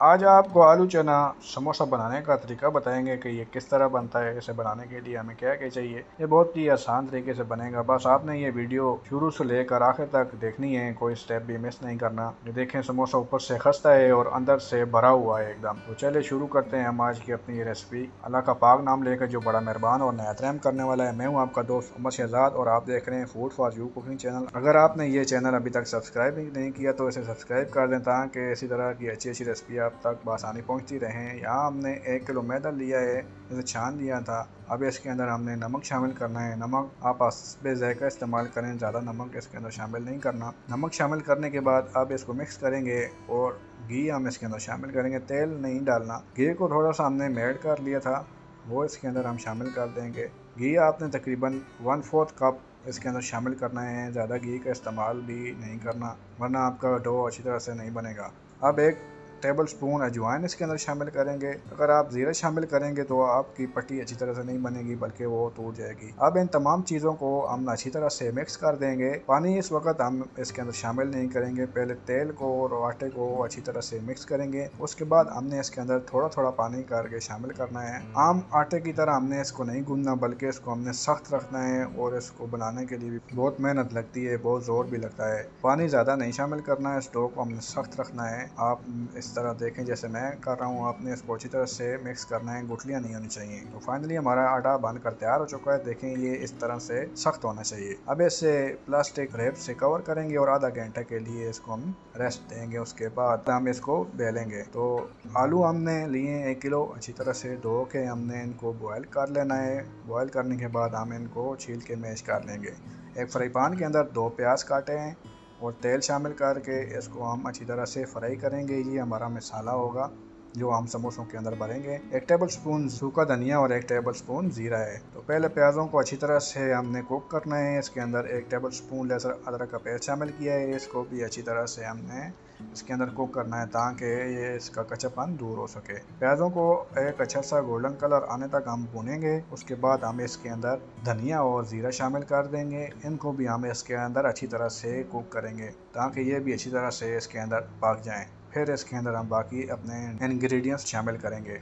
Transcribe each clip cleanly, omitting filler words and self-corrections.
आज आपको आलू चना समोसा बनाने का तरीका बताएंगे कि ये किस तरह बनता है। इसे बनाने के लिए हमें क्या क्या चाहिए। ये बहुत ही आसान तरीके से बनेगा। बस आपने ये वीडियो शुरू से लेकर आखिर तक देखनी है, कोई स्टेप भी मिस नहीं करना। ये देखें, समोसा ऊपर से खस्ता है और अंदर से भरा हुआ है एकदम। तो चलिए शुरू करते हैं हम आज की अपनी ये रेसिपी। अल्लाह का पाक नाम लेकर जो बड़ा मेहरबान और नहायत रहम करने वाला है। मैं हूँ आपका दोस्त उमर शहजाद और आप देख रहे हैं food for you cooking channel. अगर आपने ये चैनल अभी तक सब्सक्राइब नहीं किया तो इसे सब्सक्राइब कर दें ताकि इसी तरह की अच्छी अच्छी रेसिपी आप तक बआसानी पहुंचती रहें। यहाँ हमने 1 किलो मैदा लिया है, इसे छान लिया था। अब इसके अंदर हमने नमक शामिल करना है। नमक आप हस्बे ज़ायका इस्तेमाल करें, ज़्यादा नमक इसके अंदर शामिल नहीं करना। नमक शामिल करने के बाद अब इसको मिक्स करेंगे और घी हम इसके अंदर शामिल करेंगे। तेल नहीं डालना। घी को थोड़ा सा हमने मेल्ट कर लिया था, वो इसके अंदर हम शामिल कर देंगे। घी आपने तकरीबन 1/4 कप इसके अंदर शामिल करना है। ज़्यादा घी का इस्तेमाल भी नहीं करना वरना आपका डो अच्छी तरह से नहीं बनेगा। अब 1 टेबल स्पून अजवाइन इसके अंदर शामिल करेंगे। अगर आप ज़ीरा शामिल करेंगे तो आपकी पट्टी अच्छी तरह से नहीं बनेगी बल्कि वो टूट जाएगी। अब इन तमाम चीज़ों को हम अच्छी तरह से मिक्स कर देंगे। पानी इस वक्त हम इसके अंदर शामिल नहीं करेंगे। पहले तेल को और आटे को अच्छी तरह से मिक्स करेंगे, उसके बाद हमने इसके अंदर थोड़ा थोड़ा पानी करके शामिल करना है। आम आटे की तरह हमने इसको नहीं गूंदना बल्कि इसको हमने सख्त रखना है और इसको बनाने के लिए भी बहुत मेहनत लगती है, बहुत ज़ोर भी लगता है। पानी ज़्यादा नहीं शामिल करना है, स्टोव को हमने सख्त रखना है। आप इस तरह देखें जैसे मैं कर रहा हूँ, आपने इसको अच्छी तरह से मिक्स करना है, गुठलियाँ नहीं होनी चाहिए। तो फाइनली हमारा आटा बनकर तैयार हो चुका है। देखें ये इस तरह से सख्त होना चाहिए। अब इसे प्लास्टिक रैप से कवर करेंगे और आधा घंटा के लिए इसको हम रेस्ट देंगे। उसके बाद हम इसको बेलेंगे। तो आलू हमने लिए 1 किलो, अच्छी तरह से धो के हमने इनको बॉयल कर लेना है। बॉयल करने के बाद हम इनको छील के मैश कर लेंगे। एक फ्राई पैन के अंदर 2 प्याज काटे हैं और तेल शामिल करके इसको हम अच्छी तरह से फ्राई करेंगे। ये हमारा मसाला होगा जो हम समोसों के अंदर भरेंगे। 1 टेबल स्पून सूखा धनिया और 1 टेबल स्पून जीरा है। तो पहले प्याज़ों को अच्छी तरह से हमने कुक करना है। इसके अंदर 1 टेबल स्पून लहसुन अदरक का पेस्ट शामिल किया है। इसको भी अच्छी तरह से हमने इसके अंदर कुक करना है ताकि ये इसका कच्चापन दूर हो सके। प्याज़ों को एक अच्छा सा गोल्डन कलर आने तक हम भूनेंगे। उसके बाद हम इसके अंदर धनिया और ज़ीरा शामिल कर देंगे। इनको भी हम इसके अंदर अच्छी तरह से कुक करेंगे ताकि ये भी अच्छी तरह से इसके अंदर पक जाएं। फिर इसके अंदर हम बाकी अपने इंग्रेडिएंट्स शामिल करेंगे।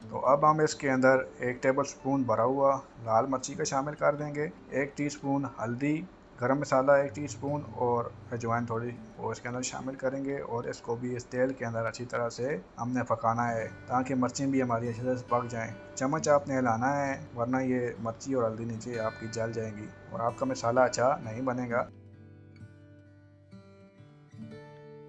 तो अब हम इसके अंदर 1 टेबल स्पून भरा हुआ लाल मिर्ची का शामिल कर देंगे, 1 टीस्पून हल्दी, गरम मसाला 1 टीस्पून और अजवाइन थोड़ी वो इसके अंदर शामिल करेंगे और इसको भी इस तेल के अंदर अच्छी तरह से हमने पकाना है ताकि मिर्चें भी हमारी अच्छी तरह से पक जाएं। चम्मच आपने हिलाना है वरना ये मिर्ची और हल्दी नीचे आपकी जल जाएंगी और आपका मसाला अच्छा नहीं बनेगा।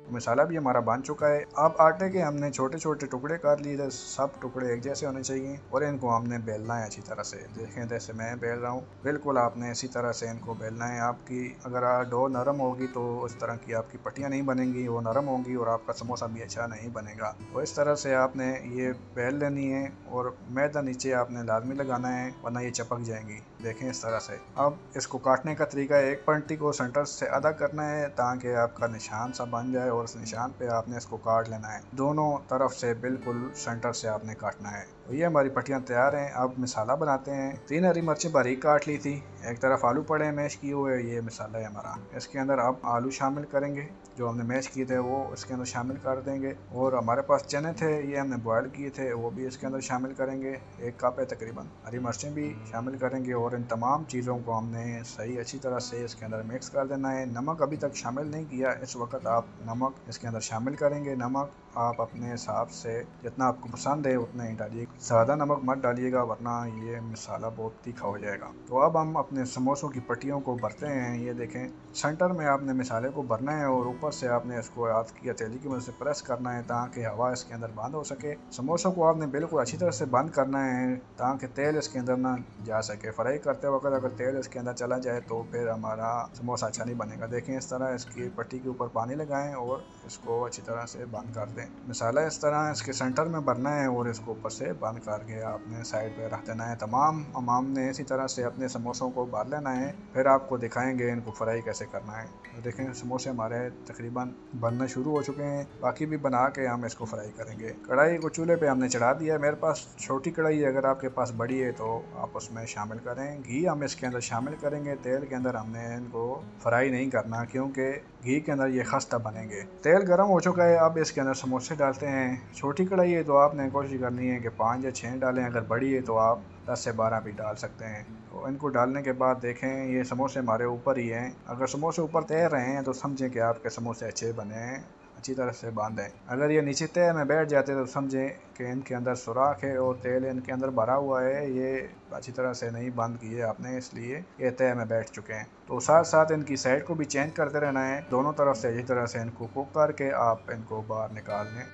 मसाला भी हमारा बन चुका है। अब आटे के हमने छोटे छोटे टुकड़े कर लिए थे, सब टुकड़े एक जैसे होने चाहिए और इनको हमने बेलना है अच्छी तरह से। देखें जैसे मैं बेल रहा हूँ, बिल्कुल आपने इसी तरह से इनको बेलना है। आपकी अगर डो नरम होगी तो उस तरह की आपकी पट्टियाँ नहीं बनेंगी, वो नरम होंगी और आपका समोसा भी अच्छा नहीं बनेगा। तो इस तरह से आपने ये बेल लेनी है और मैदा नीचे आपने लाजमी लगाना है वरना ये चिपक जाएंगी। देखें इस तरह से। अब इसको काटने का तरीका, एक पट्टी को सेंटर से आधा करना है ताकि आपका निशान सा बन जाए और उस निशान पे आपने इसको काट लेना है। दोनों तरफ से बिल्कुल सेंटर से आपने काटना है। तो ये हमारी पट्टियाँ तैयार हैं। अब मसाला बनाते हैं। 3 हरी मिर्चें बारीक काट ली थी, एक तरफ आलू पड़े हैं मैश किए हुए, ये मसाला है हमारा। इसके अंदर अब आलू शामिल करेंगे जो हमने मैश किए थे, वो इसके अंदर शामिल कर देंगे। और हमारे पास चने थे, ये हमने बॉयल किए थे, वो भी इसके अंदर शामिल करेंगे। 1 कप है तकरीबन। हरी मिर्चें भी शामिल करेंगे और इन तमाम चीज़ों को हमने सही अच्छी तरह से इसके अंदर मिक्स कर देना है। नमक अभी तक शामिल नहीं किया, इस वक्त आप नमक इसके अंदर शामिल करेंगे। नमक आप अपने हिसाब से जितना आपको पसंद है उतना ही डालिए, ज़्यादा नमक मत डालिएगा वरना ये मसाला बहुत तीखा हो जाएगा। तो अब हम अपने समोसों की पट्टियों को भरते हैं। ये देखें, सेंटर में आपने मसाले को भरना है और ऊपर से आपने इसको हाथ की हथेली की मदद से प्रेस करना है ताकि हवा इसके अंदर बंद हो सके। समोसों को आपने बिल्कुल अच्छी तरह से बंद करना है ताकि तेल इसके अंदर ना जा सके। फ्राई करते वक्त अगर तेल इसके अंदर चला जाए तो फिर हमारा समोसा अच्छा नहीं बनेगा। देखें इस तरह इसकी पट्टी के ऊपर पानी लगाएं और इसको अच्छी तरह से बंद कर दें। मसाला इस तरह इसके सेंटर में भरना है और इसको ऊपर से बंद करके आपने साइड पे रख देना है। तमाम ने इसी तरह से अपने समोसों को उबाल लेना है। फिर आपको दिखाएंगे इनको फ्राई कैसे करना है। तो देखें समोसे हमारे तकरीबन बनना शुरू हो चुके हैं, बाकी भी बना के हम इसको फ्राई करेंगे। कढ़ाई को चूल्हे पे हमने चढ़ा दिया है। मेरे पास छोटी कढ़ाई है, अगर आपके पास बड़ी है तो आप उसमें शामिल करें। घी हम इसके अंदर शामिल करेंगे। तेल के अंदर हमने इनको फ्राई नहीं करना, क्योंकि घी के अंदर ये खस्ता बनेंगे। तेल गर्म हो चुका है, अब इसके अंदर समोसे डालते हैं। छोटी कढ़ाई है तो आपने कोशिश करनी है कि 5 या 6 डालें, अगर बड़ी है तो आप 10 से 12 भी डाल सकते हैं। तो इनको डालने के बाद देखें ये समोसे हमारे ऊपर ही हैं। अगर समोसे ऊपर तैर रहे हैं तो समझें कि आपके समोसे अच्छे बने हैं, अच्छी तरह से बांधें। अगर ये नीचे तय में बैठ जाते तो समझें कि इनके अंदर सुराख है और तेल इनके अंदर भरा हुआ है, ये अच्छी तरह से नहीं बंद किए आपने, इसलिए ये तय में बैठ चुके हैं। तो साथ साथ इनकी साइड को भी चेंज करते रहना है, दोनों तरफ से अच्छी तरह से इनको कुक करके आप इनको बाहर निकाल लें।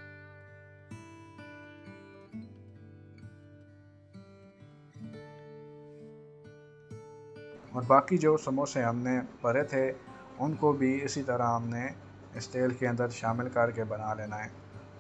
और बाकी जो समोसे हमने भरे थे उनको भी इसी तरह हमने इस तेल के अंदर शामिल करके बना लेना है।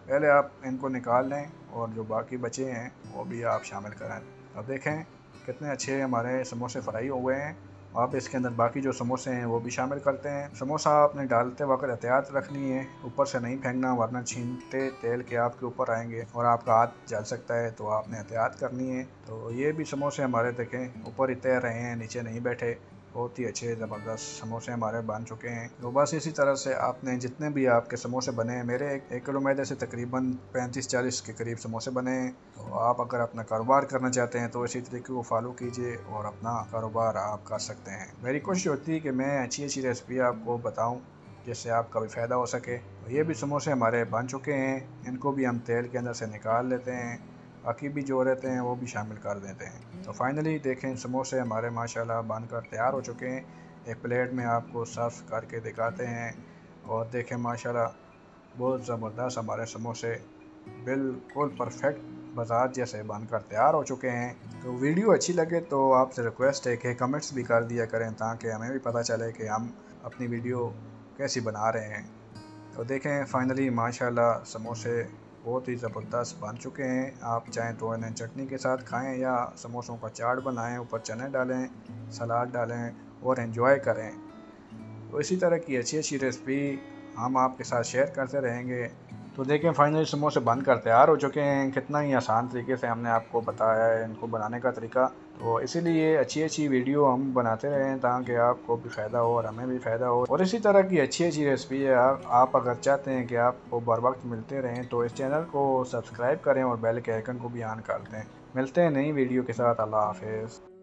पहले आप इनको निकाल लें और जो बाकी बचे हैं वो भी आप शामिल करें। अब देखें कितने अच्छे हमारे समोसे फ्राई हो गए हैं। आप इसके अंदर बाकी जो समोसे हैं वो भी शामिल करते हैं। समोसा आपने डालते वक्त एहतियात रखनी है, ऊपर से नहीं फेंकना, वरना छीनते तेल के आपके ऊपर आएंगे और आपका हाथ जल सकता है, तो आपने एहतियात करनी है। तो ये भी समोसे हमारे देखें ऊपर ही तैर रहे हैं, नीचे नहीं बैठे। बहुत ही अच्छे ज़बरदस्त समोसे हमारे बन चुके हैं। तो बस इसी तरह से आपने जितने भी आपके समोसे बने हैं, मेरे 1 किलो मैदे से तकरीबन 35-40 के करीब समोसे बने हैं। तो आप अगर अपना कारोबार करना चाहते हैं तो इसी तरीके को फॉलो कीजिए और अपना कारोबार आप कर सकते हैं। मेरी कोशिश होती है कि मैं अच्छी अच्छी रेसिपी आपको बताऊँ जिससे आपका भी फ़ायदा हो सके। तो ये भी समोसे हमारे बन चुके हैं, इनको भी हम तेल के अंदर से निकाल लेते हैं, बाकी भी जो रहते हैं वो भी शामिल कर देते हैं। तो फाइनली देखें समोसे हमारे माशाल्लाह बनकर तैयार हो चुके हैं। एक प्लेट में आपको सर्व करके दिखाते हैं और देखें माशाल्लाह बहुत ज़बरदस्त हमारे समोसे बिल्कुल परफेक्ट बाजार जैसे बनकर तैयार हो चुके हैं। तो वीडियो अच्छी लगे तो आपसे रिक्वेस्ट है कि कमेंट्स भी कर दिया करें, ताकि हमें भी पता चले कि हम अपनी वीडियो कैसी बना रहे हैं। तो देखें फाइनली माशाल्लाह समोसे बहुत ही ज़बरदस्त बन चुके हैं। आप चाहें तो इन्हें चटनी के साथ खाएं या समोसों का चाट बनाएं, ऊपर चने डालें, सलाद डालें और एंजॉय करें। तो इसी तरह की अच्छी अच्छी रेसिपी हम आपके साथ शेयर करते रहेंगे। तो देखें फाइनली समोसे बनकर तैयार हो चुके हैं। कितना ही आसान तरीके से हमने आपको बताया है इनको बनाने का तरीका। तो इसीलिए अच्छी अच्छी वीडियो हम बनाते रहें ताकि आपको भी फ़ायदा हो और हमें भी फ़ायदा हो। और इसी तरह की अच्छी अच्छी रेसिपी है आप अगर चाहते हैं कि आपको बर वक्त मिलते रहें तो इस चैनल को सब्सक्राइब करें और बेल के आइकन को भी ऑन कर दें। मिलते हैं नई वीडियो के साथ। अल्लाह हाफिज़।